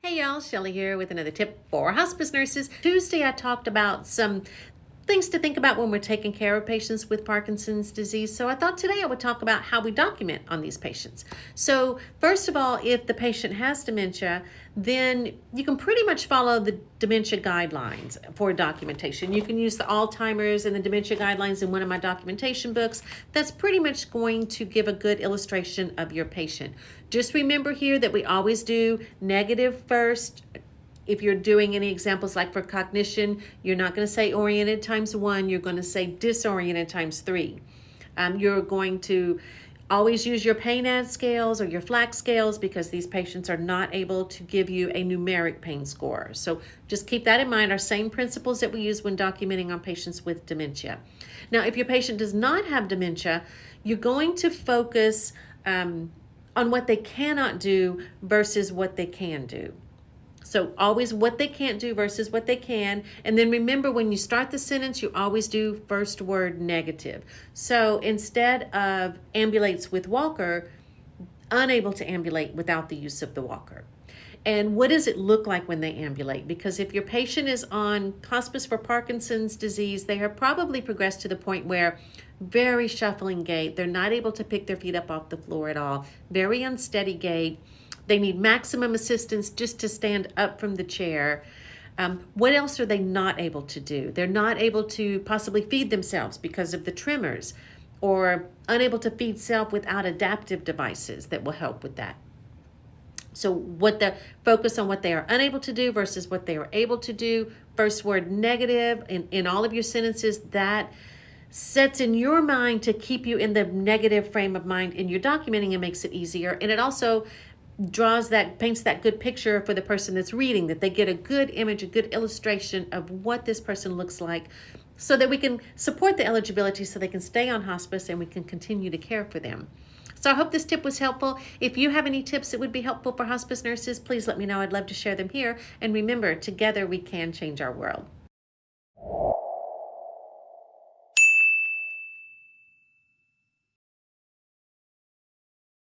Hey y'all, Shelley here with another tip for hospice nurses. Tuesday I talked about some things to think about when we're taking care of patients with Parkinson's disease. So I thought today I would talk about how we document on these patients. So first of all, if the patient has dementia, then you can pretty much follow the dementia guidelines for documentation. You can use the Alzheimer's and the dementia guidelines in one of my documentation books. That's pretty much going to give a good illustration of your patient. Just remember here that we always do negative first. If you're doing any examples like for cognition, you're not going to say oriented times 1, you're going to say disoriented times 3. You're going to always use your pain ad scales or your FLAC scales because these patients are not able to give you a numeric pain score. So just keep that in mind, our same principles that we use when documenting on patients with dementia. Now, if your patient does not have dementia, you're going to focus on what they cannot do versus what they can do. So always what they can't do versus what they can. And then remember, when you start the sentence, you always do first word negative. So instead of ambulates with walker, unable to ambulate without the use of the walker. And what does it look like when they ambulate? Because if your patient is on hospice for Parkinson's disease, they have probably progressed to the point where very shuffling gait, they're not able to pick their feet up off the floor at all, very unsteady gait. They need maximum assistance just to stand up from the chair. What else are they not able to do? They're not able to possibly feed themselves because of the tremors, or unable to feed self without adaptive devices that will help with that. So what the focus on what they are unable to do versus what they are able to do. First word negative in all of your sentences, that sets in your mind to keep you in the negative frame of mind in your documenting and makes it easier. And it also paints that good picture for the person that's reading, that they get a good image, a good illustration of what this person looks like, so that we can support the eligibility so they can stay on hospice and we can continue to care for them. So I hope this tip was helpful. If you have any tips that would be helpful for hospice nurses, please let me know. I'd love to share them here. And remember, together we can change our world.